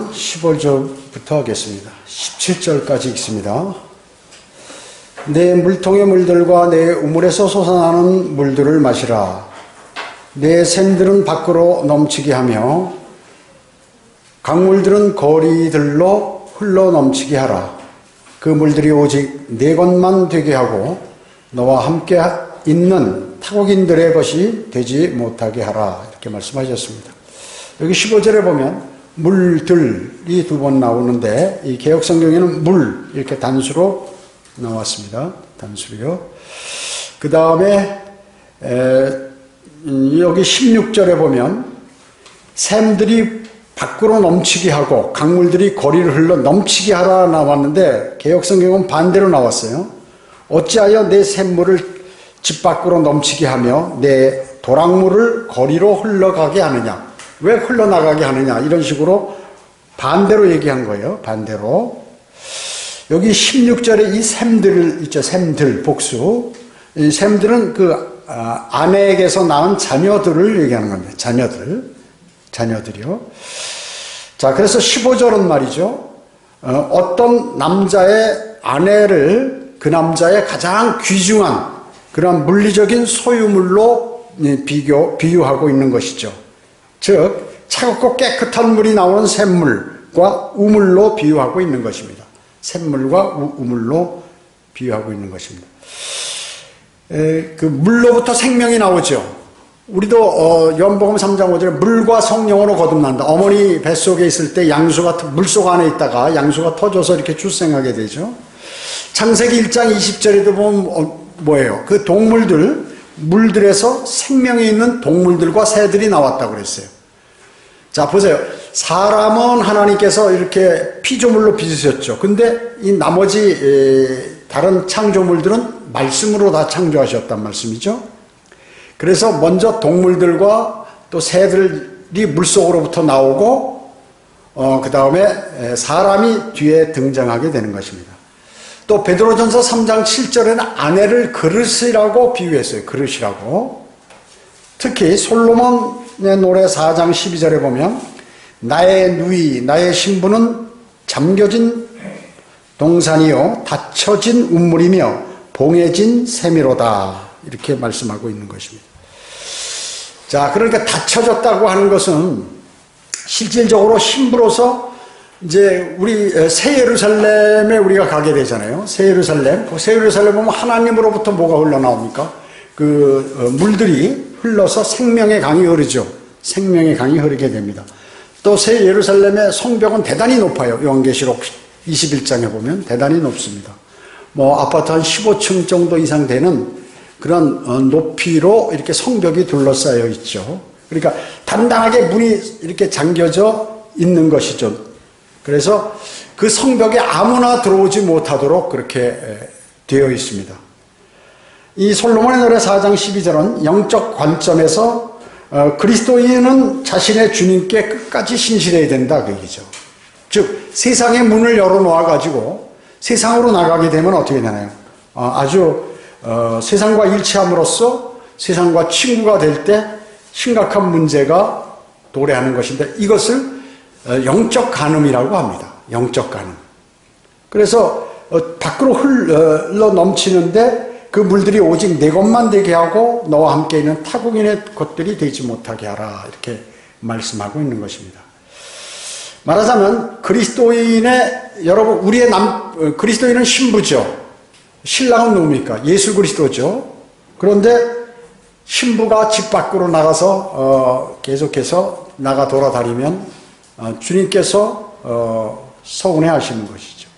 말씀은 15절부터 하겠습니다. 17절까지 읽습니다. 내 물통의 물들과 내 우물에서 솟아나는 물들을 마시라. 내 샘들은 밖으로 넘치게 하며 강물들은 거리들로 흘러 넘치게 하라. 그 물들이 오직 네 것만 되게 하고 너와 함께 있는 타국인들의 것이 되지 못하게 하라. 이렇게 말씀하셨습니다. 여기 15절에 보면 물들이 두 번 나오는데 이 개역성경에는 물 이렇게 단수로 나왔습니다. 단수로요. 그 다음에 여기 16절에 보면 샘들이 밖으로 넘치게 하고 강물들이 거리를 흘러 넘치게 하라 나왔는데 개역성경은 반대로 나왔어요. 어찌하여 내 샘물을 집 밖으로 넘치게 하며 내 도랑물을 거리로 흘러가게 하느냐. 왜 흘러나가게 하느냐. 이런 식으로 반대로 얘기한 거예요. 반대로. 여기 16절에 이 샘들 있죠. 샘들 복수. 이 샘들은 그 아내에게서 낳은 자녀들을 얘기하는 겁니다. 자녀들이요. 자, 그래서 15절은 말이죠. 어떤 남자의 아내를 그 남자의 가장 귀중한 그런 물리적인 소유물로 비유하고 있는 것이죠. 즉, 차갑고 깨끗한 물이 나오는 샘물과 우물로 비유하고 있는 것입니다. 샘물과 우물로 비유하고 있는 것입니다. 그 물로부터 생명이 나오죠. 우리도 요한복음 3장 5절에 물과 성령으로 거듭난다. 어머니 뱃속에 있을 때 양수가 물속 안에 있다가 양수가 터져서 이렇게 출생하게 되죠. 창세기 1장 20절에도 보면 뭐예요? 그 동물들, 물들에서 생명이 있는 동물들과 새들이 나왔다고 그랬어요. 자, 보세요. 사람은 하나님께서 이렇게 피조물로 빚으셨죠. 근데 이 나머지 다른 창조물들은 말씀으로 다 창조하셨단 말씀이죠. 그래서 먼저 동물들과 또 새들이 물속으로부터 나오고 그 다음에 사람이 뒤에 등장하게 되는 것입니다. 또 베드로전서 3장 7절에는 아내를 그릇이라고 비유했어요. 그릇이라고. 특히 솔로몬의 노래 4장 12절에 보면 나의 누이 나의 신부는 잠겨진 동산이요 닫혀진 우물이며 봉해진 샘이로다. 이렇게 말씀하고 있는 것입니다. 자, 그러니까 닫혀졌다고 하는 것은 실질적으로 신부로서 이제 우리 새 예루살렘에 우리가 가게 되잖아요. 새 예루살렘. 새 예루살렘 보면 하나님으로부터 뭐가 흘러나옵니까? 그 물들이 흘러서 생명의 강이 흐르죠. 생명의 강이 흐르게 됩니다. 또 새 예루살렘의 성벽은 대단히 높아요. 요한계시록 21장에 보면 대단히 높습니다. 뭐 아파트 한 15층 정도 이상 되는 그런 높이로 이렇게 성벽이 둘러싸여 있죠. 그러니까 단단하게 문이 이렇게 잠겨져 있는 것이죠. 그래서 그 성벽에 아무나 들어오지 못하도록 그렇게 되어 있습니다. 이 솔로몬의 노래 4장 12절은 영적 관점에서 그리스도인은 자신의 주님께 끝까지 신실해야 된다 그 얘기죠. 즉 세상의 문을 열어놓아 가지고 세상으로 나가게 되면 어떻게 되나요? 아주 세상과 일치함으로써 세상과 친구가 될 때 심각한 문제가 도래하는 것인데 이것을 영적 간음이라고 합니다. 영적 간음. 그래서 밖으로 흘러 넘치는데 그 물들이 오직 내 것만 되게 하고 너와 함께 있는 타국인의 것들이 되지 못하게 하라. 이렇게 말씀하고 있는 것입니다. 말하자면 그리스도인의 여러분 우리의 그리스도인은 신부죠. 신랑은 누굽니까? 예수 그리스도죠. 그런데 신부가 집 밖으로 나가서 계속해서 나가 돌아다니면 주님께서 서운해 하시는 것이죠.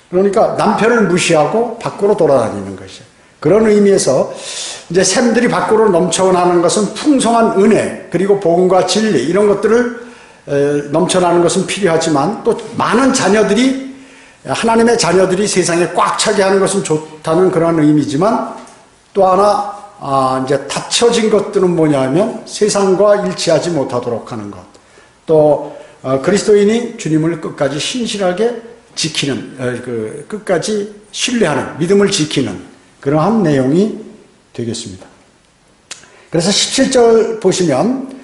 그러니까 남편을 무시하고 밖으로 돌아다니는 것이죠. 그런 의미에서 이제 샘들이 밖으로 넘쳐나는 것은 풍성한 은혜 그리고 복음과 진리 이런 것들을 넘쳐나는 것은 필요하지만 또 많은 자녀들이 하나님의 자녀들이 세상에 꽉 차게 하는 것은 좋다는 그런 의미지만 또 하나 이제 닫혀진 것들은 뭐냐면 세상과 일치하지 못하도록 하는 것. 또 그리스도인이 주님을 끝까지 신실하게 지키는 끝까지 신뢰하는 믿음을 지키는 그러한 내용이 되겠습니다. 그래서 17절 보시면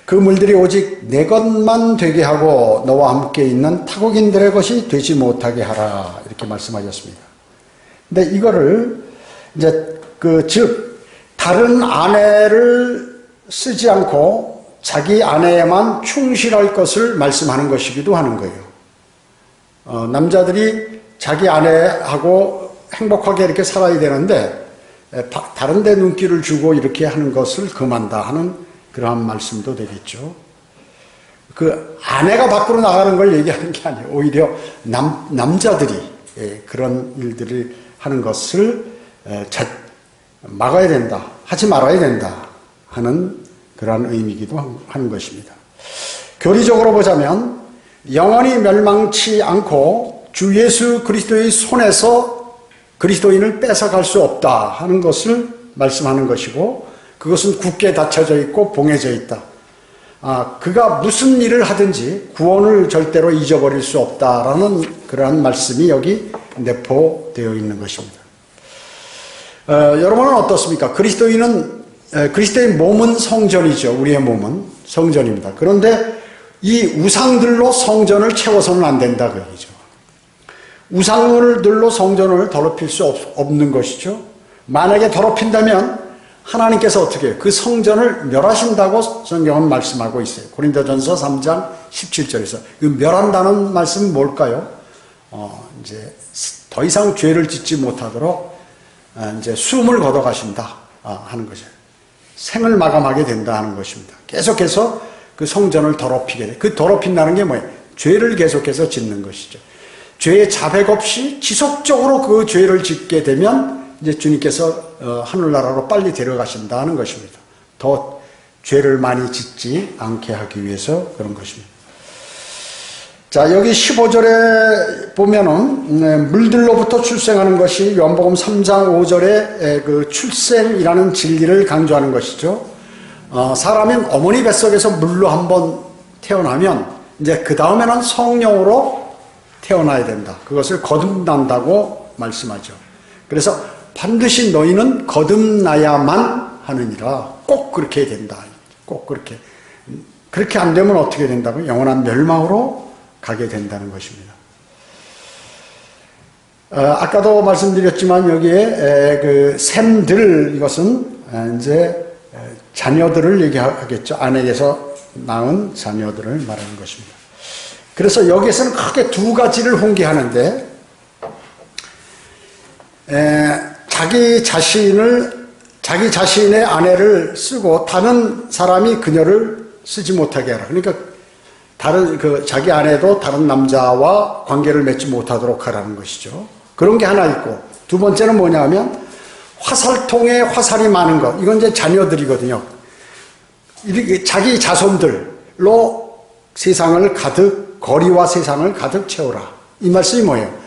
그 물들이 오직 내 것만 되게 하고 너와 함께 있는 타국인들의 것이 되지 못하게 하라. 이렇게 말씀하셨습니다. 근데 이거를 이제 즉 다른 아내를 쓰지 않고 자기 아내에만 충실할 것을 말씀하는 것이기도 하는 거예요. 남자들이 자기 아내하고 행복하게 이렇게 살아야 되는데 다른 데 눈길을 주고 이렇게 하는 것을 금한다 하는 그러한 말씀도 되겠죠. 그 아내가 밖으로 나가는 걸 얘기하는 게 아니에요. 오히려 남자들이 그런 일들을 하는 것을 막아야 된다, 하지 말아야 된다 하는 그러한 의미이기도 하는 것입니다. 교리적으로 보자면 영원히 멸망치 않고 주 예수 그리스도의 손에서 그리스도인을 뺏어갈 수 없다 하는 것을 말씀하는 것이고, 그것은 굳게 닫혀져 있고 봉해져 있다. 그가 무슨 일을 하든지 구원을 절대로 잊어버릴 수 없다라는 그러한 말씀이 여기 내포되어 있는 것입니다. 여러분은 어떻습니까? 그리스도의 몸은 성전이죠. 우리의 몸은 성전입니다. 그런데 이 우상들로 성전을 채워서는 안 된다 그 얘기죠. 우상들로 성전을 더럽힐 수 없는 것이죠. 만약에 더럽힌다면 하나님께서 어떻게 해요? 그 성전을 멸하신다고 성경은 말씀하고 있어요. 고린도전서 3장 17절에서. 그 멸한다는 말씀은 뭘까요? 이제 더 이상 죄를 짓지 못하도록 이제 숨을 걷어가신다 하는 것이에요. 생을 마감하게 된다 하는 것입니다. 계속해서 그 성전을 더럽히게 돼. 그 더럽힌다는 게 뭐예요? 죄를 계속해서 짓는 것이죠. 죄의 자백 없이 지속적으로 그 죄를 짓게 되면 이제 주님께서 하늘나라로 빨리 데려가신다 하는 것입니다. 더 죄를 많이 짓지 않게 하기 위해서 그런 것입니다. 자, 여기 15절에 보면은 물들로부터 출생하는 것이 요한복음 3장 5절에 그 출생이라는 진리를 강조하는 것이죠. 사람이 어머니 뱃속에서 물로 한번 태어나면 이제 그 다음에는 성령으로 태어나야 된다. 그것을 거듭난다고 말씀하죠. 그래서 반드시 너희는 거듭나야만 하느니라. 꼭 그렇게 해야 된다. 꼭 그렇게 안 되면 어떻게 된다고요? 영원한 멸망으로 가게 된다는 것입니다. 아까도 말씀드렸지만 여기에 그 샘들, 이것은 이제 자녀들을 얘기하겠죠. 아내에게서 낳은 자녀들을 말하는 것입니다. 그래서 여기에서는 크게 두 가지를 홍계하는데, 자기 자신의 아내를 쓰고 다른 사람이 그녀를 쓰지 못하게 하라. 그러니까 자기 아내도 다른 남자와 관계를 맺지 못하도록 하라는 것이죠. 그런 게 하나 있고, 두 번째는 뭐냐 하면 화살통에 화살이 많은 것. 이건 이제 자녀들이거든요. 자기 자손들로 거리와 세상을 가득 채우라. 이 말씀이 뭐예요?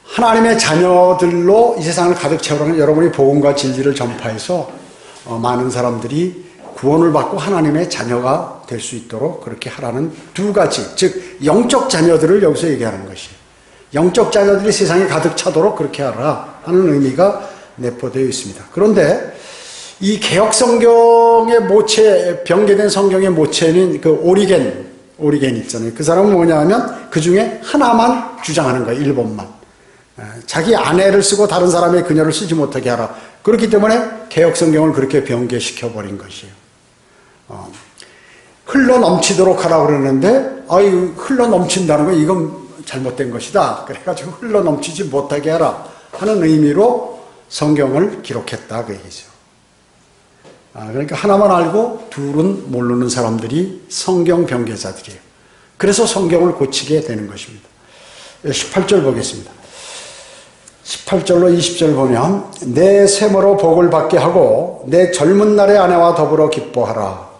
하나님의 자녀들로 이 세상을 가득 채우라는, 여러분이 복음과 진리를 전파해서 많은 사람들이 구원을 받고 하나님의 자녀가 될 수 있도록 그렇게 하라는 두 가지, 즉 영적 자녀들을 여기서 얘기하는 것이에요. 영적 자녀들이 세상에 가득 차도록 그렇게 하라 하는 의미가 내포되어 있습니다. 그런데 이 개혁성경의 모체, 변개된 성경의 모체는 그 오리겐 있잖아요. 그 사람은 뭐냐 하면 그 중에 하나만 주장하는 거예요. 1번만. 자기 아내를 쓰고 다른 사람의 그녀를 쓰지 못하게 하라. 그렇기 때문에 개혁성경을 그렇게 변개시켜버린 것이에요. 흘러 넘치도록 하라고 그러는데, 흘러 넘친다는 건 이건 잘못된 것이다. 그래가지고 흘러 넘치지 못하게 하라 하는 의미로 성경을 기록했다. 그 얘기죠. 그러니까 하나만 알고 둘은 모르는 사람들이 성경 변개자들이에요. 그래서 성경을 고치게 되는 것입니다. 18절 보겠습니다. 18절로 20절 보면, 내 셈으로 복을 받게 하고 내 젊은 날의 아내와 더불어 기뻐하라.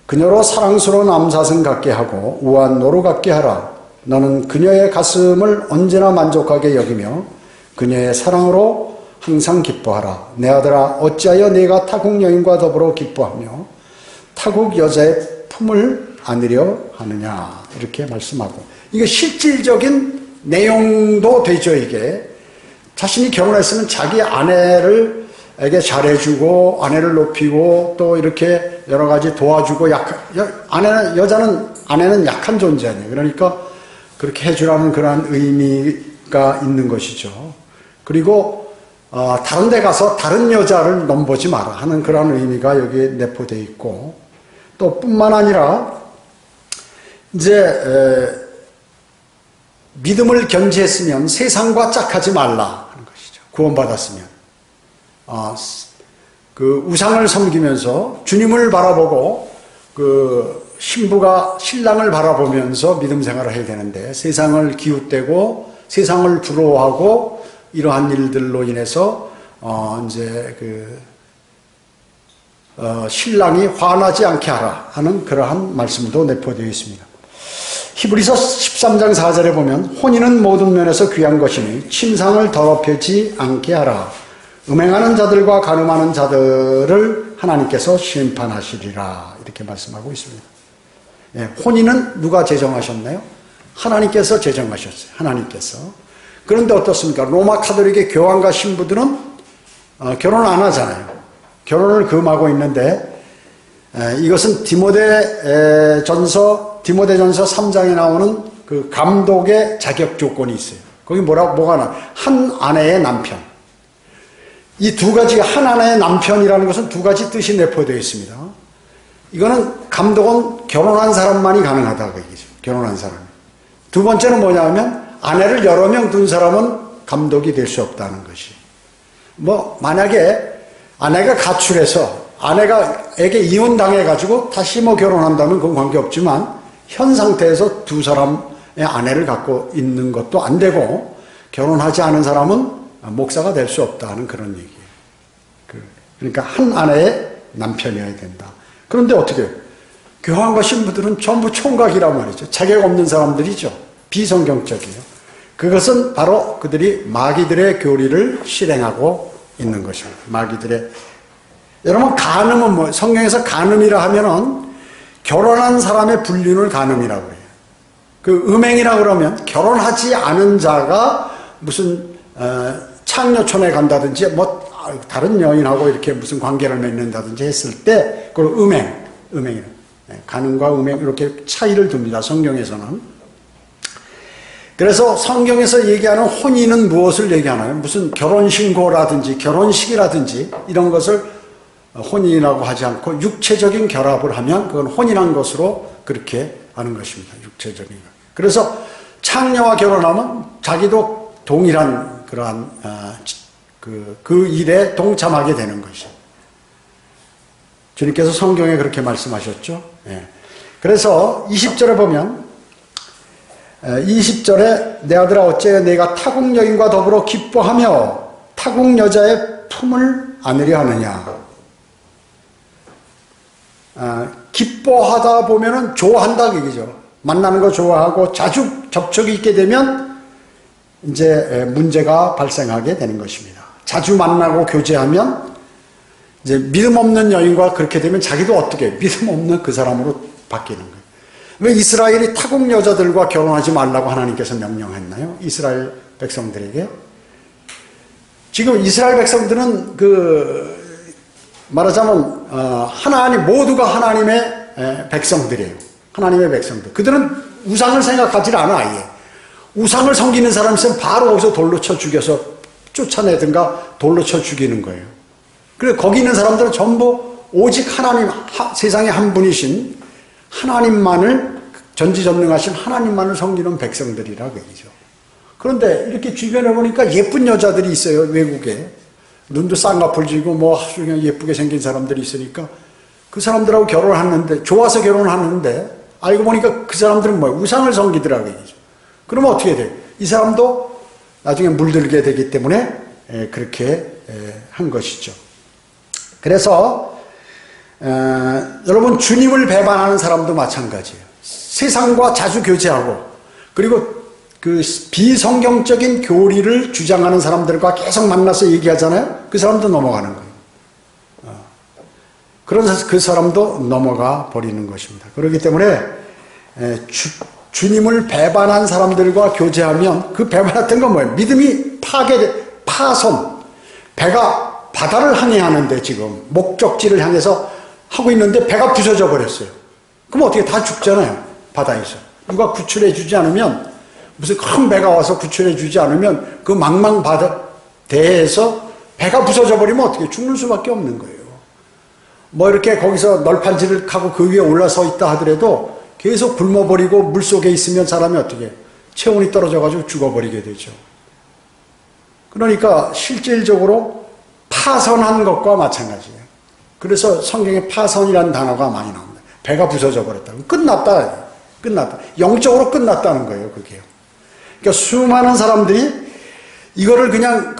그녀로 사랑스러운 암사슴 같게 하고 우아한 노루 같게 하라. 너는 그녀의 가슴을 언제나 만족하게 여기며 그녀의 사랑으로 항상 기뻐하라. 내 아들아, 어찌하여 네가 타국 여인과 더불어 기뻐하며 타국 여자의 품을 안으려 하느냐. 이렇게 말씀하고, 이게 실질적인 내용도 되죠. 이게 자신이 결혼했으면 자기 아내에게 잘해주고 아내를 높이고 또 이렇게 여러 가지 도와주고 아내는 약한 존재 아니에요. 그러니까 그렇게 해주라는 그러한 의미가 있는 것이죠. 그리고 다른 데 가서 다른 여자를 넘보지 마라 하는 그런 의미가 여기에 내포되어 있고, 또 뿐만 아니라 이제 믿음을 견지했으면 세상과 짝하지 말라 하는 것이죠. 구원받았으면 그 우상을 섬기면서 주님을 바라보고 그 신부가 신랑을 바라보면서 믿음 생활을 해야 되는데, 세상을 기웃대고 세상을 부러워하고 이러한 일들로 인해서 이제 신랑이 화나지 않게 하라 하는 그러한 말씀도 내포되어 있습니다. 히브리서 13장 4절에 보면 혼인은 모든 면에서 귀한 것이니 침상을 더럽히지 않게 하라. 음행하는 자들과 간음하는 자들을 하나님께서 심판하시리라. 이렇게 말씀하고 있습니다. 예, 혼인은 누가 제정하셨나요? 하나님께서 제정하셨어요. 하나님께서. 그런데 어떻습니까? 로마 카톨릭의 교황과 신부들은 결혼 안 하잖아요. 결혼을 금하고 있는데, 이것은 디모데전서 3장에 나오는 그 감독의 자격 조건이 있어요. 거기 뭐가 나? 한 아내의 남편. 이 두 가지, 한 아내의 남편이라는 것은 두 가지 뜻이 내포되어 있습니다. 이거는 감독은 결혼한 사람만이 가능하다 그 얘기죠. 결혼한 사람. 두 번째는 뭐냐면 아내를 여러 명 둔 사람은 감독이 될 수 없다는 것이. 만약에 아내가 가출해서 아내가에게 이혼당해가지고 다시 결혼한다면 그건 관계없지만, 현 상태에서 두 사람의 아내를 갖고 있는 것도 안 되고, 결혼하지 않은 사람은 목사가 될 수 없다는 그런 얘기예요. 그러니까 한 아내의 남편이어야 된다. 그런데 어떻게 해요? 교황과 신부들은 전부 총각이란 말이죠. 자격 없는 사람들이죠. 비성경적이에요. 그것은 바로 그들이 마귀들의 교리를 실행하고 있는 것입니다. 마귀들의. 여러분, 간음은 성경에서 간음이라 하면은 결혼한 사람의 불륜을 간음이라고 해요. 그 음행이라 그러면 결혼하지 않은 자가 무슨 창녀촌에 간다든지 다른 여인하고 이렇게 무슨 관계를 맺는다든지 했을 때 그걸 음행이에요. 간음과 음행 이렇게 차이를 둡니다. 성경에서는. 그래서 성경에서 얘기하는 혼인은 무엇을 얘기하나요? 무슨 결혼신고라든지 결혼식이라든지 이런 것을 혼인이라고 하지 않고 육체적인 결합을 하면 그건 혼인한 것으로 그렇게 하는 것입니다. 육체적인 것. 그래서 창녀와 결혼하면 자기도 동일한 그러한 그 일에 동참하게 되는 것이죠. 주님께서 성경에 그렇게 말씀하셨죠. 예. 그래서 20절에 보면 20절에 내 아들아 어째 내가 타국 여인과 더불어 기뻐하며 타국 여자의 품을 안으려 하느냐. 기뻐하다 보면은 좋아한다 얘기죠. 만나는 거 좋아하고 자주 접촉이 있게 되면 이제 문제가 발생하게 되는 것입니다. 자주 만나고 교제하면 이제 믿음 없는 여인과 그렇게 되면 자기도 어떻게 믿음 없는 그 사람으로 바뀌는 거예요. 왜 이스라엘이 타국 여자들과 결혼하지 말라고 하나님께서 명령했나요? 이스라엘 백성들에게. 지금 이스라엘 백성들은 말하자면 하나님 모두가 하나님의 백성들이에요. 하나님의 백성들. 그들은 우상을 생각하지 않아. 아예. 우상을 섬기는 사람 있으면 바로 거기서 돌로 쳐 죽여서 쫓아내든가 돌로 쳐 죽이는 거예요. 그래 거기 있는 사람들은 전부 오직 하나님, 세상에 한 분이신 하나님만을, 전지전능하신 하나님만을 섬기는 백성들이라 그 얘기죠. 그런데 이렇게 주변에 보니까 예쁜 여자들이 있어요. 외국에. 눈도 쌍꺼풀 지고 그냥 예쁘게 생긴 사람들이 있으니까 그 사람들하고 결혼하는데, 좋아서 결혼하는데 알고 보니까 그 사람들은 우상을 섬기더라고 얘기죠. 그러면 어떻게 돼요? 이 사람도 나중에 물들게 되기 때문에 그렇게 한 것이죠. 그래서 여러분, 주님을 배반하는 사람도 마찬가지예요. 세상과 자주 교제하고 그리고 그 비성경적인 교리를 주장하는 사람들과 계속 만나서 얘기하잖아요. 그 사람도 넘어가는 거예요. 그래서 그 사람도 넘어가 버리는 것입니다. 그렇기 때문에 주님을 배반한 사람들과 교제하면 그 배반했던 건 뭐예요? 믿음이 파손. 배가 바다를 항해하는데 지금 목적지를 향해서 하고 있는데 배가 부서져 버렸어요. 그럼 어떻게 다 죽잖아요. 바다에서. 누가 구출해 주지 않으면, 무슨 큰 배가 와서 구출해 주지 않으면 그 망망 바다에서 배가 부서져 버리면 어떻게 죽는 수밖에 없는 거예요. 뭐 이렇게 거기서 널판지를 하고 그 위에 올라서 있다 하더라도 계속 굶어버리고 물속에 있으면 사람이 어떻게 체온이 떨어져가지고 죽어버리게 되죠. 그러니까 실질적으로 파선한 것과 마찬가지예요. 그래서 성경에 파선이라는 단어가 많이 나옵니다. 배가 부서져 버렸다. 끝났다. 끝났다. 영적으로 끝났다는 거예요, 그게요. 그러니까 수많은 사람들이 이거를 그냥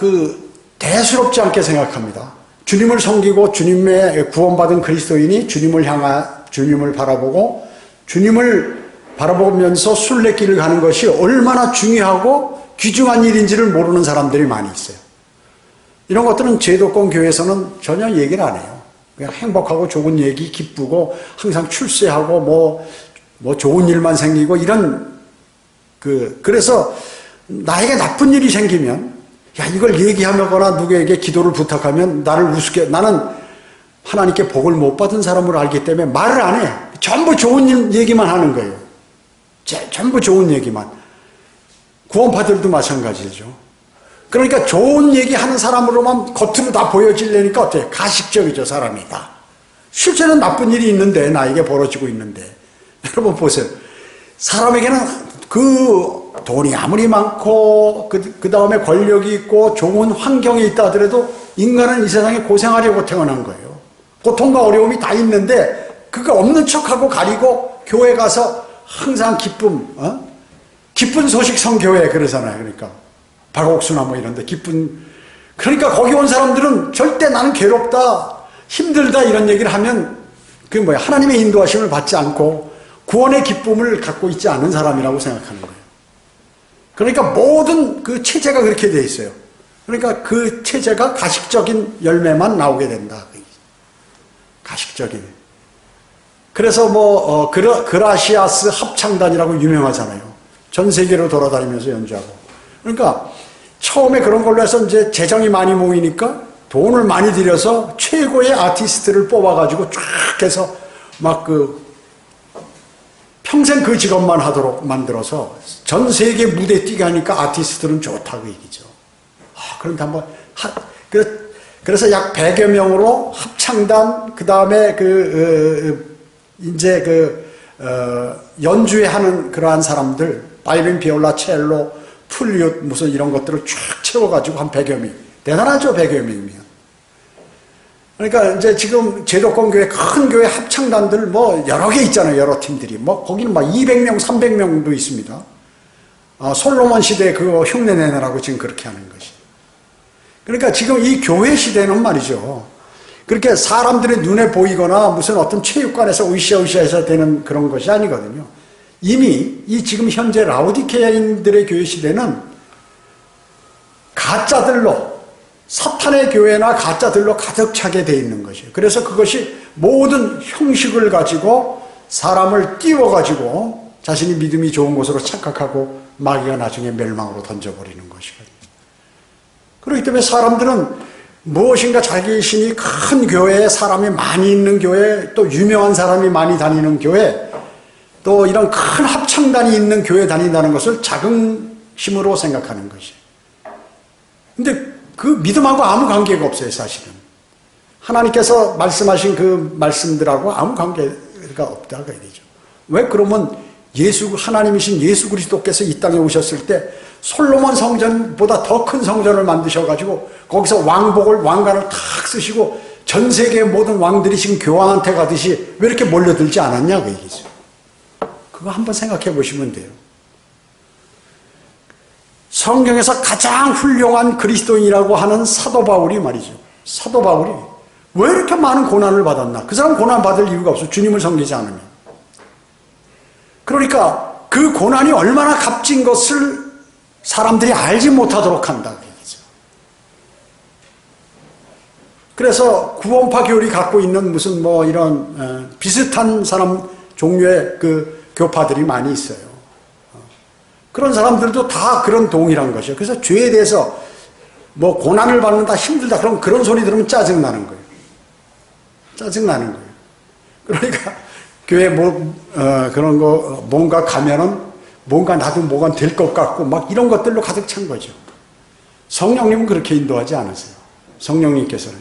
대수롭지 않게 생각합니다. 주님을 섬기고 주님의 구원받은 그리스도인이 주님을 바라보고 주님을 바라보면서 순례길을 가는 것이 얼마나 중요하고 귀중한 일인지를 모르는 사람들이 많이 있어요. 이런 것들은 제도권 교회에서는 전혀 얘기를 안 해요. 그냥 행복하고 좋은 얘기, 기쁘고 항상 출세하고 뭐 좋은 일만 생기고 이런 그래서 나에게 나쁜 일이 생기면 야 이걸 얘기하거나 누구에게 기도를 부탁하면 나를 우습게 나는 하나님께 복을 못 받은 사람으로 알기 때문에 말을 안 해. 전부 좋은 얘기만 하는 거예요. 전부 좋은 얘기만. 구원파들도 마찬가지죠. 그러니까 좋은 얘기하는 사람으로만 겉으로 다 보여지려니까 어때요? 가식적이죠, 사람이 다. 실제는 나쁜 일이 있는데, 나에게 벌어지고 있는데. 여러분 보세요. 사람에게는 돈이 아무리 많고, 그 다음에 권력이 있고, 좋은 환경에 있다 하더라도 인간은 이 세상에 고생하려고 태어난 거예요. 고통과 어려움이 다 있는데, 그거 없는 척하고 가리고, 교회 가서 항상 기쁜 소식 성교회 그러잖아요. 그러니까. 박옥수나 뭐 이런데 그러니까 거기 온 사람들은 절대 나는 괴롭다, 힘들다 이런 얘기를 하면 하나님의 인도하심을 받지 않고 구원의 기쁨을 갖고 있지 않은 사람이라고 생각하는 거예요. 그러니까 모든 그 체제가 그렇게 돼 있어요. 그러니까 그 체제가 가식적인 열매만 나오게 된다. 가식적인. 그래서 그라시아스 합창단이라고 유명하잖아요. 전 세계로 돌아다니면서 연주하고. 그러니까 처음에 그런 걸로 해서 이제 재정이 많이 모이니까 돈을 많이 들여서 최고의 아티스트를 뽑아가지고 쫙 해서 평생 그 직업만 하도록 만들어서 전 세계 무대 뛰게 하니까 아티스트는 좋다고 얘기죠. 그런데 한번 그래서 약 100여 명으로 합창단 그 다음에 연주회 하는 그러한 사람들 바이올린, 비올라, 첼로, 플룻 무슨 이런 것들을 쫙 채워가지고 한 100여 명. 대단하죠, 100여 명이면. 그러니까 이제 지금 제도권 교회, 큰 교회 합창단들 여러 개 있잖아요, 여러 팀들이. 거기는 200명, 300명도 있습니다. 솔로몬 시대 그거 흉내 내느라고 지금 그렇게 하는 것이. 그러니까 지금 이 교회 시대는 말이죠. 그렇게 사람들의 눈에 보이거나 무슨 어떤 체육관에서 으쌰으쌰해서 되는 그런 것이 아니거든요. 이미 지금 현재 라오디케아인들의 교회 시대는 가짜들로 사탄의 교회나 가짜들로 가득 차게 돼 있는 것이에요. 그래서 그것이 모든 형식을 가지고 사람을 띄워가지고 자신이 믿음이 좋은 것으로 착각하고 마귀가 나중에 멸망으로 던져버리는 것이거든요. 그렇기 때문에 사람들은 무엇인가 자기신이 큰 교회에 사람이 많이 있는 교회, 또 유명한 사람이 많이 다니는 교회, 또 이런 큰 합창단이 있는 교회 다닌다는 것을 자긍심으로 생각하는 것이에요. 근데 그 믿음하고 아무 관계가 없어요, 사실은. 하나님께서 말씀하신 그 말씀들하고 아무 관계가 없다가 되죠. 왜 그러면 하나님이신 예수 그리스도께서 이 땅에 오셨을 때 솔로몬 성전보다 더 큰 성전을 만드셔가지고 거기서 왕관을 탁 쓰시고 전 세계의 모든 왕들이 지금 교황한테 가듯이 왜 이렇게 몰려들지 않았냐 그 얘기죠. 그거 한번 생각해 보시면 돼요. 성경에서 가장 훌륭한 그리스도인이라고 하는 사도 바울이 말이죠. 사도 바울이 왜 이렇게 많은 고난을 받았나? 그 사람 고난 받을 이유가 없어. 주님을 섬기지 않으면. 그러니까 그 고난이 얼마나 값진 것을 사람들이 알지 못하도록 한다. 그래서 구원파 교리 갖고 있는 무슨 이런 비슷한 사람 종류의 교파들이 많이 있어요. 그런 사람들도 다 그런 동일한 것이에요. 그래서 죄에 대해서 고난을 받는다, 힘들다, 그런 소리 들으면 짜증나는 거예요. 짜증나는 거예요. 그러니까 교회 그런 거 뭔가 가면은 뭔가 나도 뭐가 될 것 같고 막 이런 것들로 가득 찬 거죠. 성령님은 그렇게 인도하지 않으세요. 성령님께서는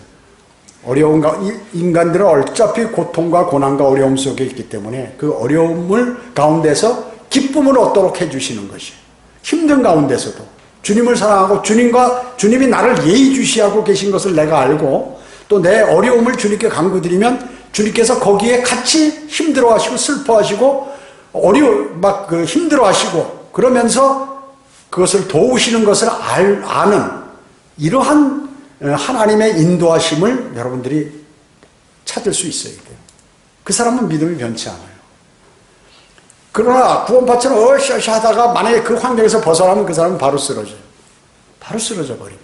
인간들은 어차피 고통과 고난과 어려움 속에 있기 때문에 그 어려움을 가운데서 기쁨을 얻도록 해주시는 것이에요. 힘든 가운데서도 주님을 사랑하고 주님이 나를 예의주시하고 계신 것을 내가 알고 또 내 어려움을 주님께 간구드리면 주님께서 거기에 같이 힘들어하시고 슬퍼하시고 힘들어하시고 그러면서 그것을 도우시는 것을 아는 이러한 하나님의 인도하심을 여러분들이 찾을 수 있어야 돼요. 그 사람은 믿음이 변치 않아요. 그러나 구원받처럼 으쌰으쌰 하다가 만약에 그 환경에서 벗어나면 그 사람은 바로 쓰러져요. 바로 쓰러져 버립니다.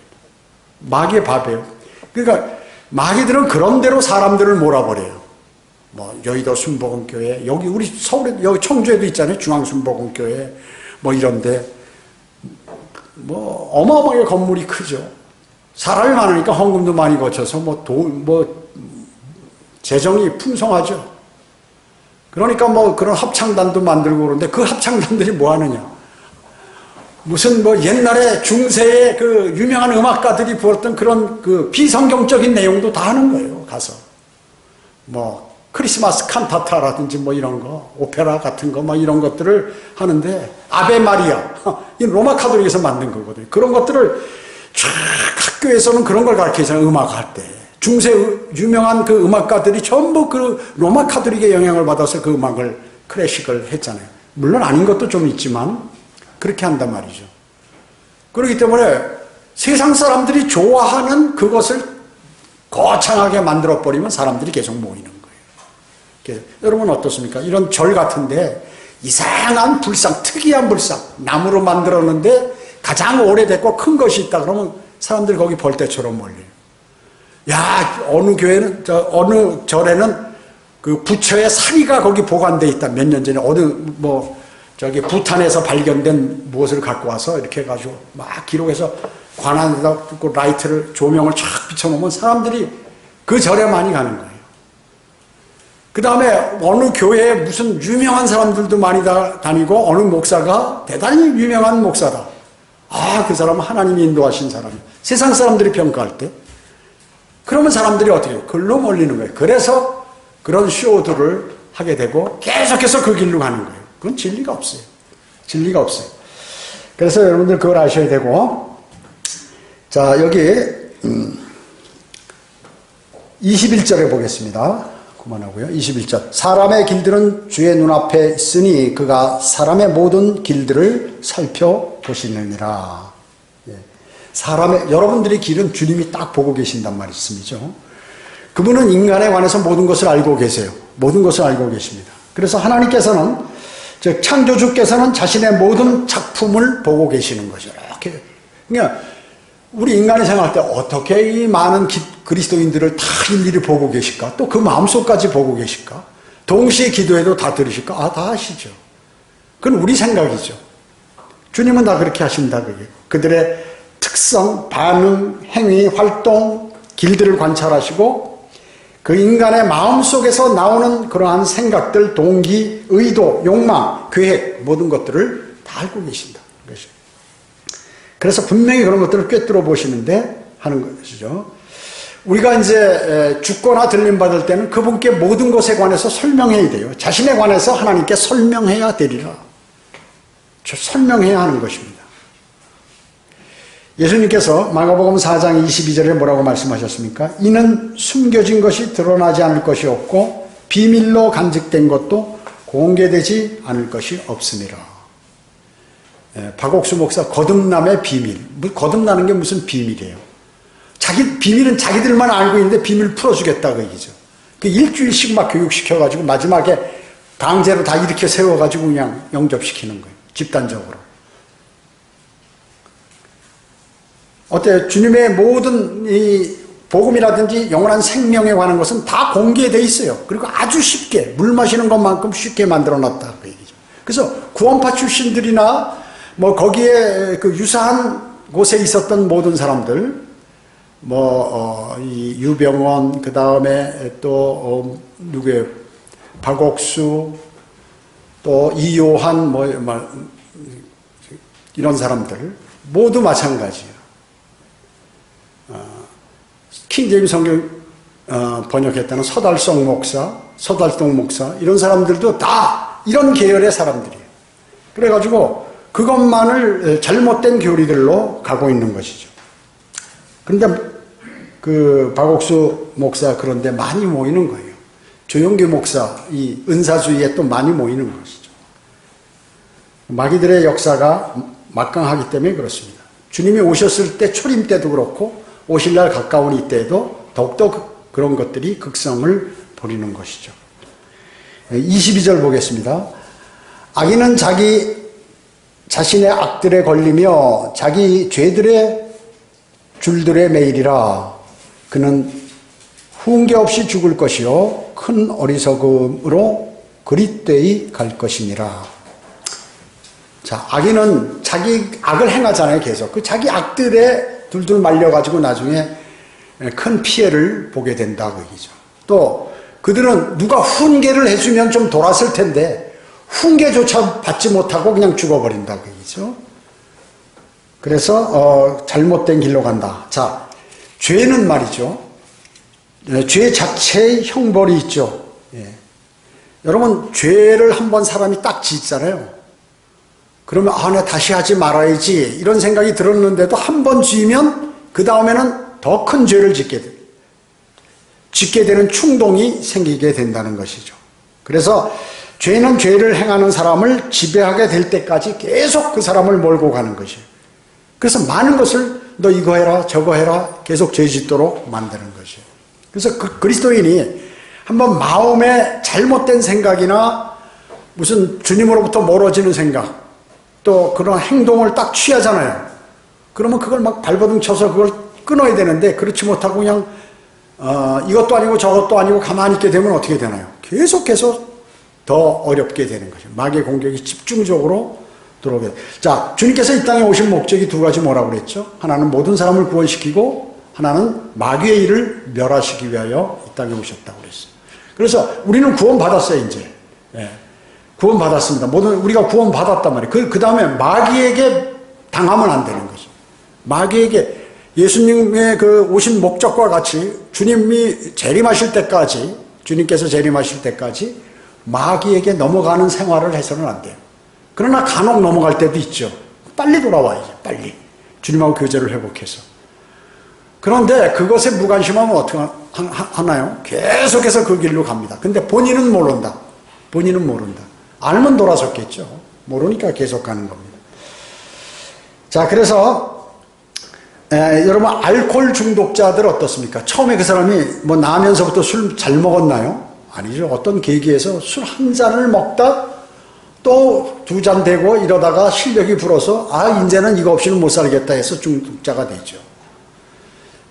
마귀의 밥이에요. 그러니까 마귀들은 그런 대로 사람들을 몰아버려요. 뭐 여의도 순복음교회, 여기 우리 서울에 여기 청주에도 있잖아요. 중앙순복음교회 뭐 이런데 뭐 어마어마하게 건물이 크죠. 사람이 많으니까 헌금도 많이 거쳐서 재정이 풍성하죠. 그러니까 뭐 그런 합창단도 만들고 그러는데 그 합창단들이 뭐 하느냐. 무슨 뭐 옛날에 중세의 그 유명한 음악가들이 부었던 그런 그 비성경적인 내용도 다 하는 거예요. 가서. 뭐 크리스마스 칸타타라든지 뭐 이런 거, 오페라 같은 거 막 이런 것들을 하는데 아베 마리아. 이 로마 카톨릭에서 만든 거거든요. 그런 것들을 쫙 학교에서는 그런 걸 가르치잖아요. 음악할 때. 중세 유명한 그 음악가들이 전부 그 로마 카톨릭의 영향을 받아서 그 음악을 클래식을 했잖아요. 물론 아닌 것도 좀 있지만 그렇게 한단 말이죠. 그렇기 때문에 세상 사람들이 좋아하는 그것을 거창하게 만들어버리면 사람들이 계속 모이는 거예요. 여러분 어떻습니까? 이런 절 같은데 이상한 불상, 특이한 불상, 나무로 만들었는데 가장 오래됐고 큰 것이 있다 그러면 사람들이 거기 벌떼처럼 몰려요. 야, 어느 교회는, 어느 절에는 그 부처의 사리가 거기 보관돼 있다. 몇 년 전에 부탄에서 발견된 무엇을 갖고 와서 이렇게 해가지고 막 기록해서 관안에다 라이트를, 조명을 쫙 비춰놓으면 사람들이 그 절에 많이 가는 거예요. 그 다음에 어느 교회에 무슨 유명한 사람들도 많이 다니고 어느 목사가 대단히 유명한 목사다. 아, 그 사람은 하나님이 인도하신 사람이야. 세상 사람들이 평가할 때. 그러면 사람들이 어떻게 해요? 글로 몰리는 거예요. 그래서 그런 쇼들을 하게 되고 계속해서 그 길로 가는 거예요. 그건 진리가 없어요. 진리가 없어요. 그래서 여러분들 그걸 아셔야 되고, 자, 여기 21절에 보겠습니다. 그만하고요. 21절. 사람의 길들은 주의 눈앞에 있으니 그가 사람의 모든 길들을 살펴보시느니라. 여러분들의 길은 주님이 딱 보고 계신단 말씀이죠. 그분은 인간에 관해서 모든 것을 알고 계세요. 모든 것을 알고 계십니다. 그래서 하나님께서는, 즉 창조주께서는 자신의 모든 작품을 보고 계시는 거죠. 이렇게. 그러니까 우리 인간이 생각할 때 어떻게 이 많은 그리스도인들을 다 일일이 보고 계실까? 또 그 마음속까지 보고 계실까? 동시에 기도해도 다 들으실까? 아, 다 하시죠. 그건 우리 생각이죠. 주님은 다 그렇게 하신다, 그게. 그들의 특성, 반응, 행위, 활동, 길들을 관찰하시고 그 인간의 마음속에서 나오는 그러한 생각들, 동기, 의도, 욕망, 계획 모든 것들을 다 알고 계신다. 그래서 분명히 그런 것들을 꿰뚫어 보시는데 하는 것이죠. 우리가 이제 죽거나 들림받을 때는 그분께 모든 것에 관해서 설명해야 돼요. 자신에 관해서 하나님께 설명해야 되리라. 설명해야 하는 것입니다. 예수님께서 마가복음 4장 22절에 뭐라고 말씀하셨습니까? 이는 숨겨진 것이 드러나지 않을 것이 없고 비밀로 간직된 것도 공개되지 않을 것이 없으니라. 박옥수 목사 거듭남의 비밀. 거듭나는 게 무슨 비밀이에요? 비밀은 자기들만 알고 있는데 비밀 풀어주겠다 그 얘기죠. 그 일주일씩 막 교육시켜가지고 마지막에 강제로 다 이렇게 세워가지고 그냥 영접시키는 거예요. 집단적으로. 어때요? 주님의 모든 이 복음이라든지 영원한 생명에 관한 것은 다 공개되어 있어요. 그리고 아주 쉽게, 물 마시는 것만큼 쉽게 만들어 놨다 그 얘기죠. 그래서 구원파 출신들이나 뭐 거기에 그 유사한 곳에 있었던 모든 사람들, 이 유병원, 그 다음에 또 누구예요? 박옥수, 또 이요한, 이런 사람들 모두 마찬가지예요. 킹제임스 성경 번역했다는 서달성 목사, 서달동 목사, 이런 사람들도 다 이런 계열의 사람들이에요. 그래가지고 그것만을 잘못된 교리들로 가고 있는 것이죠. 그런데 그 박옥수 목사 그런데 많이 모이는 거예요. 조용기 목사 이 은사주의에 또 많이 모이는 것이죠. 마귀들의 역사가 막강하기 때문에 그렇습니다. 주님이 오셨을 때 초림 때도 그렇고 오실 날 가까운 이때에도 더욱더 그런 것들이 극성을 부리는 것이죠. 22절 보겠습니다. 악인은 자기 자신의 악들에 걸리며 자기 죄들의 줄들에 매이리라. 그는 훈계 없이 죽을 것이요 큰 어리석음으로 그릿되이 갈 것이니라. 자, 악인은 자기 악을 행하잖아요. 계속 그 자기 악들에 둘둘 말려가지고 나중에 큰 피해를 보게 된다 그 얘기죠. 또 그들은 누가 훈계를 해주면 좀 돌았을 텐데 훈계조차 받지 못하고 그냥 죽어버린다 그 얘기죠. 그래서 잘못된 길로 간다. 자, 죄는 말이죠. 죄 자체의 형벌이 있죠. 예. 여러분 죄를 한번 사람이 딱 짓잖아요. 그러면 내가 다시 하지 말아야지 이런 생각이 들었는데도 한 번 지으면 그 다음에는 더 큰 죄를 짓게 되는 충동이 생기게 된다는 것이죠. 그래서 죄는 죄를 행하는 사람을 지배하게 될 때까지 계속 그 사람을 몰고 가는 것이에요. 그래서 많은 것을 너 이거 해라 저거 해라 계속 죄 짓도록 만드는 것이에요. 그래서 그 그리스도인이 한번 마음에 잘못된 생각이나 무슨 주님으로부터 멀어지는 생각 또 그런 행동을 딱 취하잖아요. 그러면 그걸 막 발버둥 쳐서 그걸 끊어야 되는데 그렇지 못하고 그냥 이것도 아니고 저것도 아니고 가만히 있게 되면 어떻게 되나요? 계속해서 더 어렵게 되는 거죠. 마귀의 공격이 집중적으로 들어오게 돼요. 자, 주님께서 이 땅에 오신 목적이 두 가지 뭐라고 그랬죠? 하나는 모든 사람을 구원시키고 하나는 마귀의 일을 멸하시기 위하여 이 땅에 오셨다고 그랬어요. 그래서 우리는 구원받았어요, 이제. 예. 구원받았습니다. 우리가 구원받았단 말이에요. 그 다음에 마귀에게 당하면 안 되는 거죠. 마귀에게 예수님의 그 오신 목적과 같이 주님이 재림하실 때까지, 주님께서 재림하실 때까지 마귀에게 넘어가는 생활을 해서는 안 돼요. 그러나 간혹 넘어갈 때도 있죠. 빨리 돌아와야죠. 빨리. 주님하고 교제를 회복해서. 그런데 그것에 무관심하면 어떻게 하나요? 계속해서 그 길로 갑니다. 근데 본인은 모른다. 본인은 모른다. 알면 돌아섰겠죠. 모르니까 계속 가는 겁니다. 자, 그래서 여러분 알코올 중독자들 어떻습니까? 처음에 그 사람이 뭐 나면서부터 술 잘 먹었나요? 아니죠. 어떤 계기에서 술 한 잔을 먹다 또 두 잔 되고 이러다가 실력이 불어서 이제는 이거 없이는 못 살겠다 해서 중독자가 되죠.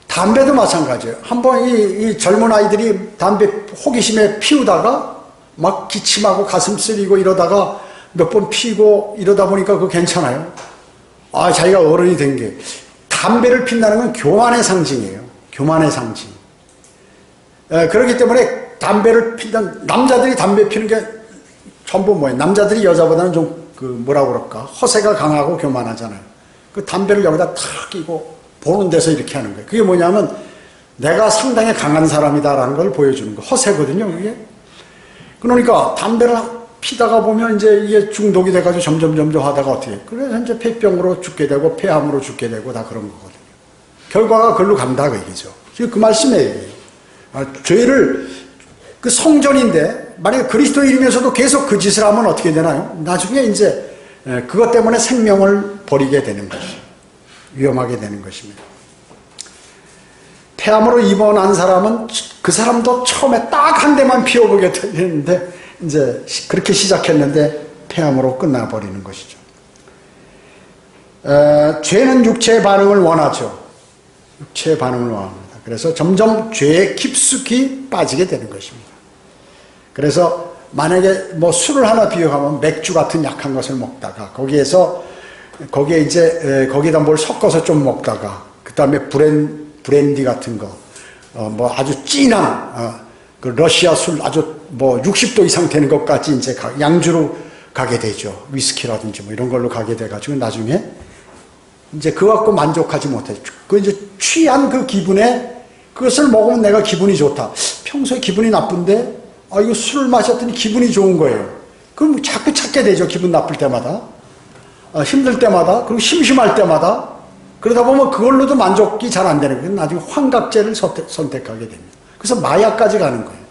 담배도 마찬가지예요. 한번 이 젊은 아이들이 담배 호기심에 피우다가 막 기침하고 가슴 쓰리고 이러다가 몇 번 피고 이러다 보니까 그거 괜찮아요. 자기가 어른이 된 게. 담배를 핀다는 건 교만의 상징이에요. 교만의 상징. 그렇기 때문에 담배를 피던 남자들이 담배 피는 게 전부 뭐예요? 남자들이 여자보다는 좀 뭐라고 그럴까? 허세가 강하고 교만하잖아요. 그 담배를 여기다 탁 끼고 보는 데서 이렇게 하는 거예요. 그게 뭐냐면 내가 상당히 강한 사람이다라는 걸 보여주는 거. 허세거든요, 그게. 그러니까 담배를 피다가 보면 이제 이게 중독이 돼가지고 점점 하다가 어떻게 해요? 그래서 이제 폐병으로 죽게 되고 폐암으로 죽게 되고 다 그런 거거든요. 결과가 그걸로 간다, 그 얘기죠. 그 말씀이에요. 죄를, 그 성전인데, 만약에 그리스도인이면서도 계속 그 짓을 하면 어떻게 되나요? 나중에 이제 그것 때문에 생명을 버리게 되는 것이 위험하게 되는 것입니다. 폐암으로 입원한 사람은 그 사람도 처음에 딱 한 대만 피워보게 되는데 이제 그렇게 시작했는데 폐암으로 끝나버리는 것이죠. 죄는 육체의 반응을 원하죠. 육체의 반응을 원합니다. 그래서 점점 죄에 깊숙이 빠지게 되는 것입니다. 그래서 만약에 뭐 술을 하나 비유하면 맥주 같은 약한 것을 먹다가 거기에 이제 거기다 뭘 섞어서 좀 먹다가 그 다음에 브랜디 같은 거 뭐 아주 진한 그 러시아 술 아주 뭐 60도 이상 되는 것까지 이제 양주로 가게 되죠. 위스키라든지 뭐 이런 걸로 가게 돼가지고 나중에 이제 그거 갖고 만족하지 못해. 그 이제 취한 그 기분에 그것을 먹으면 내가 기분이 좋다. 평소에 기분이 나쁜데 이거 술을 마셨더니 기분이 좋은 거예요. 그럼 자꾸 찾게 되죠. 기분 나쁠 때마다. 힘들 때마다, 그리고 심심할 때마다. 그러다 보면 그걸로도 만족이 잘 안 되는 거예요. 나중에 환각제를 선택하게 됩니다. 그래서 마약까지 가는 거예요.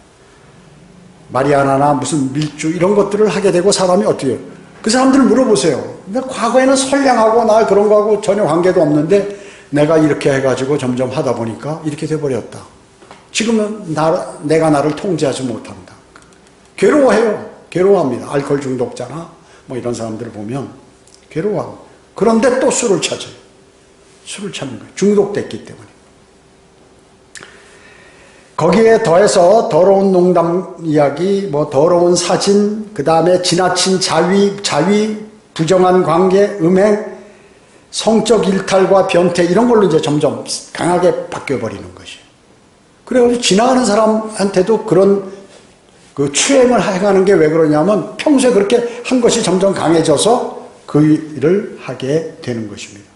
마리아나나 무슨 밀주 이런 것들을 하게 되고 사람이 어떻게 해요? 그 사람들 물어보세요. 근데 과거에는 선량하고 나 그런 거하고 전혀 관계도 없는데 내가 이렇게 해가지고 점점 하다 보니까 이렇게 돼버렸다. 지금은 내가 나를 통제하지 못한다. 괴로워해요. 괴로워합니다. 알코올 중독자나 뭐 이런 사람들을 보면 괴로워하고. 그런데 또 술을 찾아요. 술을 찾는 거예요. 중독됐기 때문에. 거기에 더해서 더러운 농담 이야기, 뭐 더러운 사진, 그 다음에 지나친 자위, 부정한 관계, 음행, 성적 일탈과 변태 이런 걸로 이제 점점 강하게 바뀌어버리는 것이에요. 그래가지고 지나가는 사람한테도 그런 그 추행을 행하는 게 왜 그러냐면 평소에 그렇게 한 것이 점점 강해져서 그 일을 하게 되는 것입니다.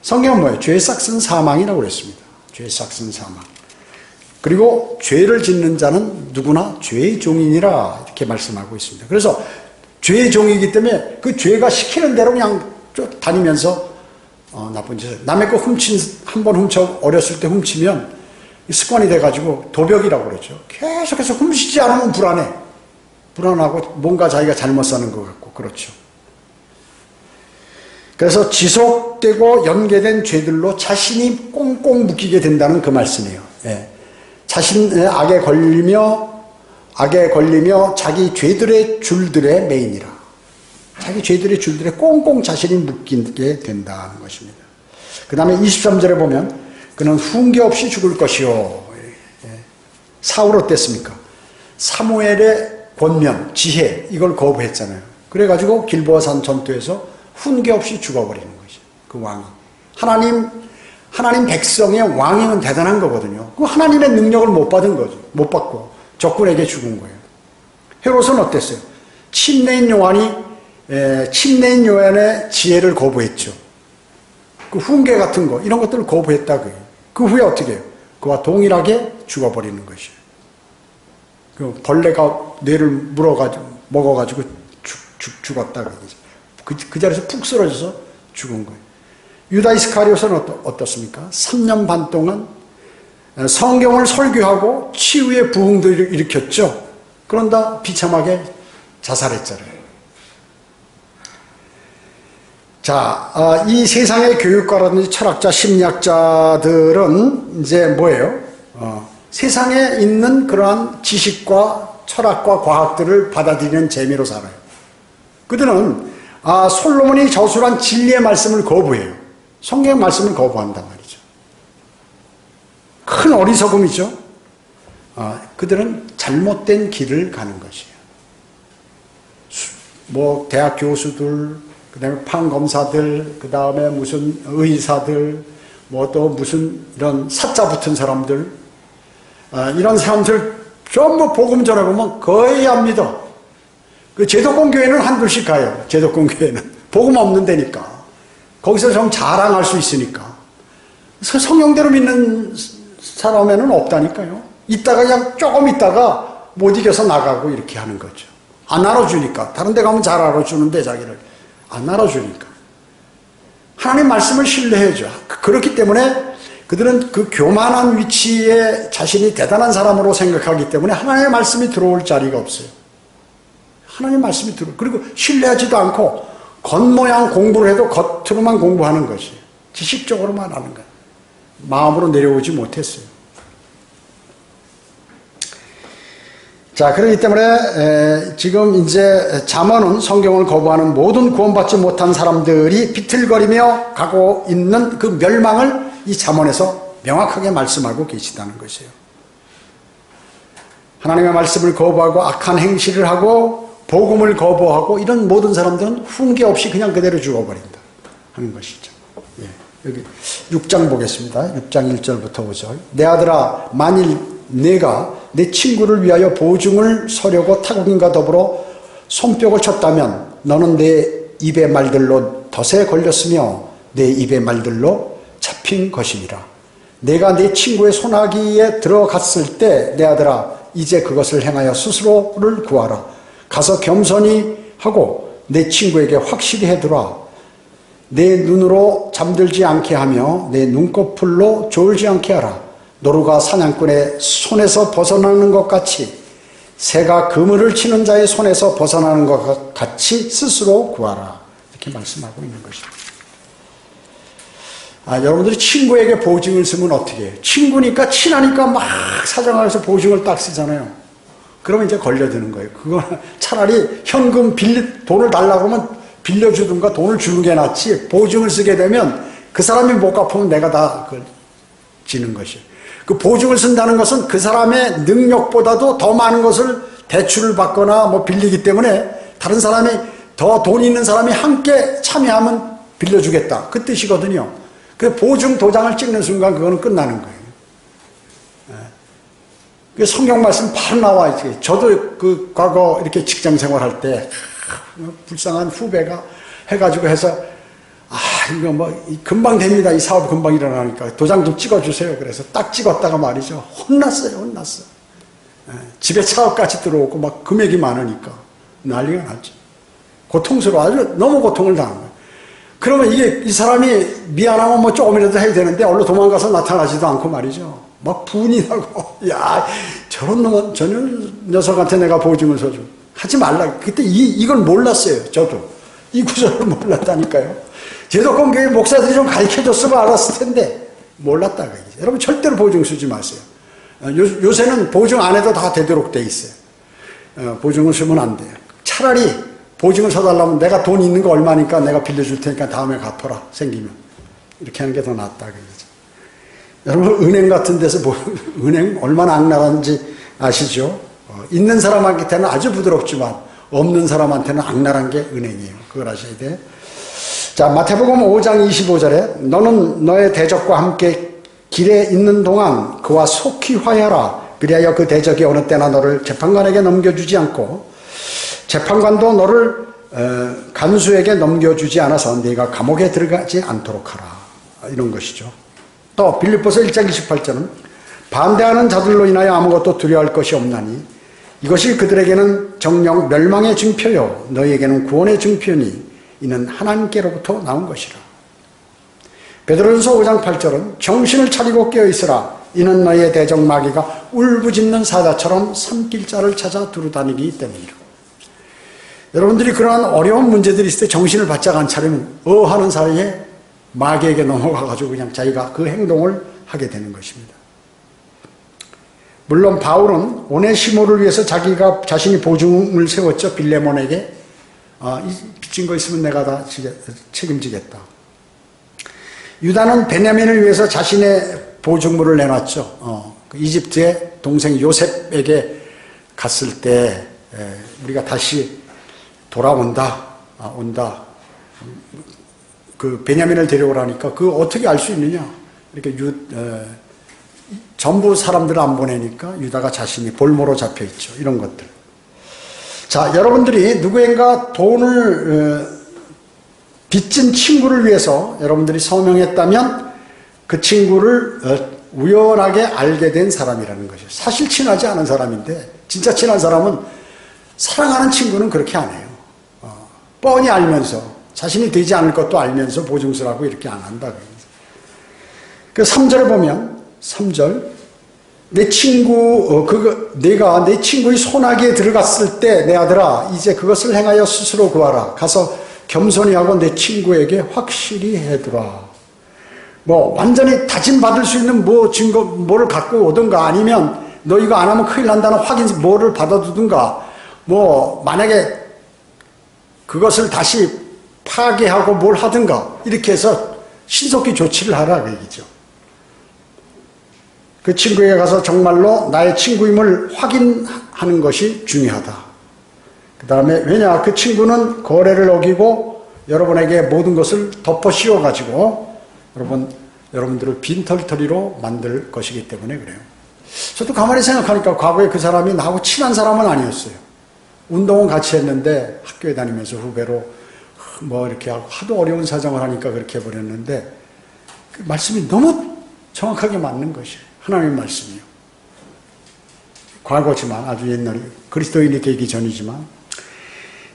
성경은 뭐예요? 죄의 싹은 사망이라고 그랬습니다. 죄의 싹은 사망. 그리고 죄를 짓는 자는 누구나 죄의 종이니라 이렇게 말씀하고 있습니다. 그래서 죄의 종이기 때문에 그 죄가 시키는 대로 그냥 쭉 다니면서 나쁜 짓을 남의 거 한번 훔쳐 어렸을 때 훔치면 습관이 돼가지고 도벽이라고 그러죠. 계속해서 훔치지 않으면 불안하고 뭔가 자기가 잘못 사는 것 같고 그렇죠. 그래서 지속되고 연계된 죄들로 자신이 꽁꽁 묶이게 된다는 그 말씀이에요. 예. 자신의 악에 걸리며 자기 죄들의 줄들에 매이니라. 자기 죄들의 줄들에 꽁꽁 자신이 묶이게 된다는 것입니다. 그 다음에 23절에 보면 그는 훈계 없이 죽을 것이요. 사울 어땠습니까? 사무엘의 권면, 지혜 이걸 거부했잖아요. 그래가지고 길보아산 전투에서 훈계 없이 죽어버리는 거죠. 그 왕이. 하나님 백성의 왕이면 대단한 거거든요. 그 하나님의 능력을 못 받은 거죠. 못 받고 적군에게 죽은 거예요. 헤롯은 어땠어요? 침례인 요한의 지혜를 거부했죠. 그 훈계 같은 거 이런 것들을 거부했다고요. 그 후에 어떻게 해요? 그와 동일하게 죽어버리는 것이에요. 그 벌레가 뇌를 먹어가지고 죽었다 그러죠. 그 자리에서 푹 쓰러져서 죽은 거예요. 유다 이스카리ot은 어떻습니까? 3년 반 동안 성경을 설교하고 치유의 부흥도 일으켰죠. 그런다 비참하게 자살했잖아요. 자, 이 세상의 교육가라든지 철학자, 심리학자들은 이제 뭐예요? 세상에 있는 그러한 지식과 철학과 과학들을 받아들이는 재미로 살아요. 그들은 솔로몬이 저술한 진리의 말씀을 거부해요. 성경의 말씀을 거부한단 말이죠. 큰 어리석음이죠. 그들은 잘못된 길을 가는 것이에요. 뭐 대학 교수들, 그 다음에 판검사들, 그 다음에 무슨 의사들, 뭐 또 무슨 이런 사자 붙은 사람들, 이런 사람들 전부 복음 전해보면 거의 안 믿어. 그 제도권 교회는 한둘씩 가요. 제도권 교회는 복음 없는 데니까 거기서 좀 자랑할 수 있으니까. 성령대로 믿는 사람에는 없다니까요. 있다가 그냥 조금 있다가 못 이겨서 나가고 이렇게 하는 거죠. 안 알아주니까. 다른 데 가면 잘 알아주는데 자기를 안 알아주니까. 하나님 말씀을 신뢰해야죠. 그렇기 때문에 그들은 그 교만한 위치에 자신이 대단한 사람으로 생각하기 때문에 하나님의 말씀이 들어올 자리가 없어요. 하나님 말씀이 그리고 신뢰하지도 않고 겉모양 공부를 해도 겉으로만 공부하는 것이 지식적으로만 하는 거예요. 마음으로 내려오지 못했어요. 자, 그렇기 때문에 지금 이제 잠언은 성경을 거부하는 모든 구원받지 못한 사람들이 비틀거리며 가고 있는 그 멸망을 이 잠언에서 명확하게 말씀하고 계시다는 것이에요. 하나님의 말씀을 거부하고 악한 행실을 하고 복음을 거부하고 이런 모든 사람들은 훈계 없이 그냥 그대로 죽어버린다 하는 것이죠. 예, 여기 6장 보겠습니다. 6장 1절부터 보죠. 내 아들아 만일 내가 내 친구를 위하여 보증을 서려고 타국인과 더불어 손뼉을 쳤다면 너는 내 입의 말들로 덫에 걸렸으며 내 입의 말들로 잡힌 것이니라. 내가 내 친구의 소나기에 들어갔을 때 내 아들아 이제 그것을 행하여 스스로를 구하라. 가서 겸손히 하고 내 친구에게 확실히 해두라. 내 눈으로 잠들지 않게 하며 내 눈꺼풀로 졸지 않게 하라. 노루가 사냥꾼의 손에서 벗어나는 것 같이 새가 그물을 치는 자의 손에서 벗어나는 것 같이 스스로 구하라. 이렇게 말씀하고 있는 것입니다. 여러분들이 친구에게 보증을 쓰면 어떻게 해요? 친구니까 친하니까 막 사정하면서 보증을 딱 쓰잖아요. 그러면 이제 걸려드는 거예요. 그거 차라리 현금 돈을 달라고 하면 빌려주든가 돈을 주는 게 낫지, 보증을 쓰게 되면 그 사람이 못 갚으면 내가 다 그걸 지는 것이에요. 그 보증을 쓴다는 것은 그 사람의 능력보다도 더 많은 것을 대출을 받거나 뭐 빌리기 때문에 다른 사람이 더 돈 있는 사람이 함께 참여하면 빌려주겠다. 그 뜻이거든요. 그 보증 도장을 찍는 순간 그거는 끝나는 거예요. 그 성경 말씀 바로 나와 있어요. 저도 그 과거 이렇게 직장 생활할 때 불쌍한 후배가 해가지고 해서 이거 뭐 금방 됩니다. 이 사업 금방 일어나니까 도장 좀 찍어주세요. 그래서 딱 찍었다가 말이죠. 혼났어요. 집에 차업까지 들어오고 막 금액이 많으니까 난리가 났죠. 고통스러워. 아주 너무 고통을 당한 거예요. 그러면 이 사람이 미안하면 뭐 조금이라도 해야 되는데 얼른 도망가서 나타나지도 않고 말이죠. 막 분이 나고, 야, 저런 놈은, 저런 녀석한테 내가 보증을 서줘. 하지 말라. 그때 이걸 몰랐어요. 저도. 이 구절을 몰랐다니까요. 제도권교회 목사들이 좀 가르쳐 줬으면 알았을 텐데, 몰랐다가. 여러분 절대로 보증 쓰지 마세요. 요새는 보증 안 해도 다 되도록 돼 있어요. 보증을 쓰면 안 돼요. 차라리 보증을 서달라면 내가 돈 있는 거 얼마니까 내가 빌려줄 테니까 다음에 갚아라. 생기면. 이렇게 하는 게 더 낫다. 여러분 은행 같은 데서 은행 얼마나 악랄한지 아시죠? 있는 사람한테는 아주 부드럽지만 없는 사람한테는 악랄한 게 은행이에요. 그걸 아셔야 돼. 자, 마태복음 5장 25절에 너는 너의 대적과 함께 길에 있는 동안 그와 속히 화해하라. 그리하여 그 대적이 어느 때나 너를 재판관에게 넘겨주지 않고 재판관도 너를 간수에게 넘겨주지 않아서 네가 감옥에 들어가지 않도록 하라. 이런 것이죠. 또 빌립보서 1장 28절은 반대하는 자들로 인하여 아무것도 두려워할 것이 없나니 이것이 그들에게는 정녕 멸망의 증표요 너희에게는 구원의 증표니 이는 하나님께로부터 나온 것이라. 베드로전서 5장 8절은 정신을 차리고 깨어있으라. 이는 너희의 대적 마귀가 울부짖는 사자처럼 산길자를 찾아 두루다니기 때문이라. 여러분들이 그러한 어려운 문제들이 있을 때 정신을 바짝 안 차리면 하는 사이에 마귀에게 넘어가가지고 그냥 자기가 그 행동을 하게 되는 것입니다. 물론 바울은 오네시모를 위해서 자신이 보증을 세웠죠. 빌레몬에게. 빚진 거 있으면 내가 다 책임지겠다. 유다는 베냐민을 위해서 자신의 보증물을 내놨죠. 이집트의 동생 요셉에게 갔을 때 우리가 다시 돌아온다. 그 베냐민을 데려오라니까 그 어떻게 알 수 있느냐? 이렇게 전부 사람들을 안 보내니까 유다가 자신이 볼모로 잡혀 있죠. 이런 것들. 자, 여러분들이 누구인가 돈을 빚진 친구를 위해서 여러분들이 서명했다면 그 친구를 우연하게 알게 된 사람이라는 것이죠. 사실 친하지 않은 사람인데 진짜 친한 사람은 사랑하는 친구는 그렇게 안 해요. 뻔히 알면서 자신이 되지 않을 것도 알면서 보증서라고 이렇게 안 한다. 그 3절에 보면 3절 내 친구 내가 내 친구의 소나기에 들어갔을 때 내 아들아 이제 그것을 행하여 스스로 구하라. 가서 겸손히 하고 내 친구에게 확실히 해두라. 뭐 완전히 다짐 받을 수 있는 뭐 증거 뭐를 갖고 오든가 아니면 너 이거 안 하면 큰일 난다는 확인 뭐를 받아두든가 뭐 만약에 그것을 다시 파괴하고 뭘 하든가 이렇게 해서 신속히 조치를 하라 그 얘기죠. 그 친구에게 가서 정말로 나의 친구임을 확인하는 것이 중요하다. 그 다음에 왜냐 그 친구는 거래를 어기고 여러분에게 모든 것을 덮어 씌워가지고 여러분들을 빈털터리로 만들 것이기 때문에 그래요. 저도 가만히 생각하니까 과거에 그 사람이 나하고 친한 사람은 아니었어요. 운동은 같이 했는데 학교에 다니면서 후배로 뭐 이렇게 하도 어려운 사정을 하니까 그렇게 해버렸는데 그 말씀이 너무 정확하게 맞는 것이에요. 하나님의 말씀이요. 과거지만 아주 옛날에 그리스도인이 되기 전이지만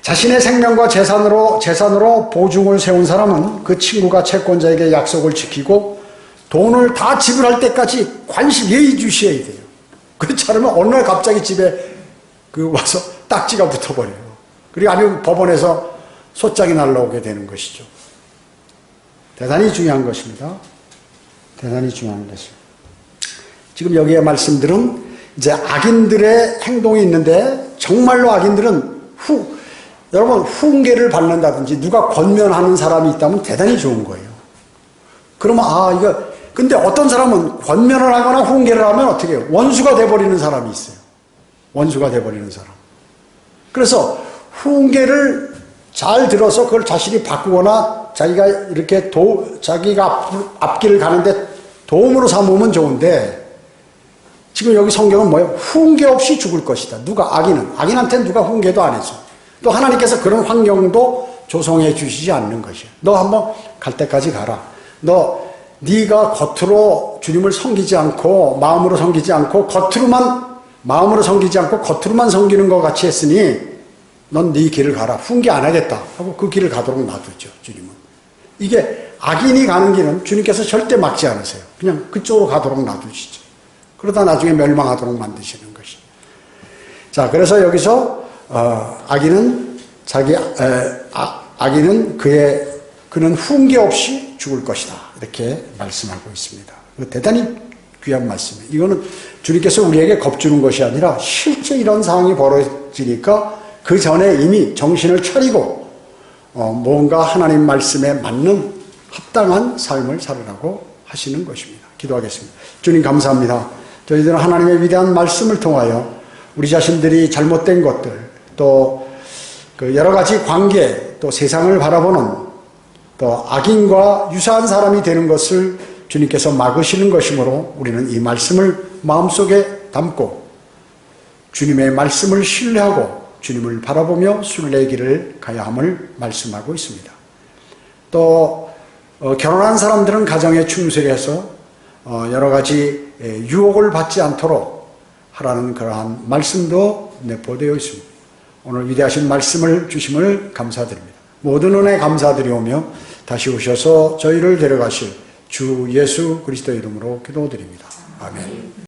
자신의 생명과 재산으로 보증을 세운 사람은 그 친구가 채권자에게 약속을 지키고 돈을 다 지불할 때까지 예의주시해야 돼요. 그렇지 않으면 어느 날 갑자기 집에 와서 딱지가 붙어버려요. 그리고 아니면 법원에서 소장이 날라오게 되는 것이죠. 대단히 중요한 것입니다. 대단히 중요한 것이죠. 지금 여기에 말씀들은 이제 악인들의 행동이 있는데 정말로 악인들은 여러분 훈계를 받는다든지 누가 권면하는 사람이 있다면 대단히 좋은 거예요. 그러면 근데 어떤 사람은 권면을 하거나 훈계를 하면 어떻게 해요? 원수가 돼버리는 사람이 있어요. 원수가 돼버리는 사람. 그래서 훈계를 잘 들어서 그걸 자신이 바꾸거나 자기가 이렇게 자기가 앞길을 가는데 도움으로 삼으면 좋은데 지금 여기 성경은 뭐예요? 훈계 없이 죽을 것이다. 악인한테는 누가 훈계도 안 해줘. 또 하나님께서 그런 환경도 조성해 주시지 않는 것이에요. 너 한번 갈 때까지 가라. 네가 겉으로 주님을 섬기지 않고 마음으로 섬기지 않고 마음으로 섬기지 않고 겉으로만 섬기는 것 같이 했으니 넌 네 길을 가라. 훈계 안 하겠다 하고 그 길을 가도록 놔두죠. 주님은. 이게 악인이 가는 길은 주님께서 절대 막지 않으세요. 그냥 그쪽으로 가도록 놔두시죠. 그러다 나중에 멸망하도록 만드시는 것이. 자, 그래서 여기서 그는 훈계 없이 죽을 것이다. 이렇게 말씀하고 있습니다. 대단히 귀한 말씀이에요. 이거는 주님께서 우리에게 겁주는 것이 아니라 실제 이런 상황이 벌어지니까 그 전에 이미 정신을 차리고 뭔가 하나님 말씀에 맞는 합당한 삶을 살으라고 하시는 것입니다. 기도하겠습니다. 주님 감사합니다. 저희들은 하나님의 위대한 말씀을 통하여 우리 자신들이 잘못된 것들 또 그 여러 가지 관계 또 세상을 바라보는 또 악인과 유사한 사람이 되는 것을 주님께서 막으시는 것이므로 우리는 이 말씀을 마음속에 담고 주님의 말씀을 신뢰하고 주님을 바라보며 순례길을 가야 함을 말씀하고 있습니다. 또 결혼한 사람들은 가정에 충실해서 여러 가지 유혹을 받지 않도록 하라는 그러한 말씀도 내포되어 있습니다. 오늘 위대하신 말씀을 주심을 감사드립니다. 모든 은혜 감사드리오며 다시 오셔서 저희를 데려가실 주 예수 그리스도의 이름으로 기도드립니다. 아멘.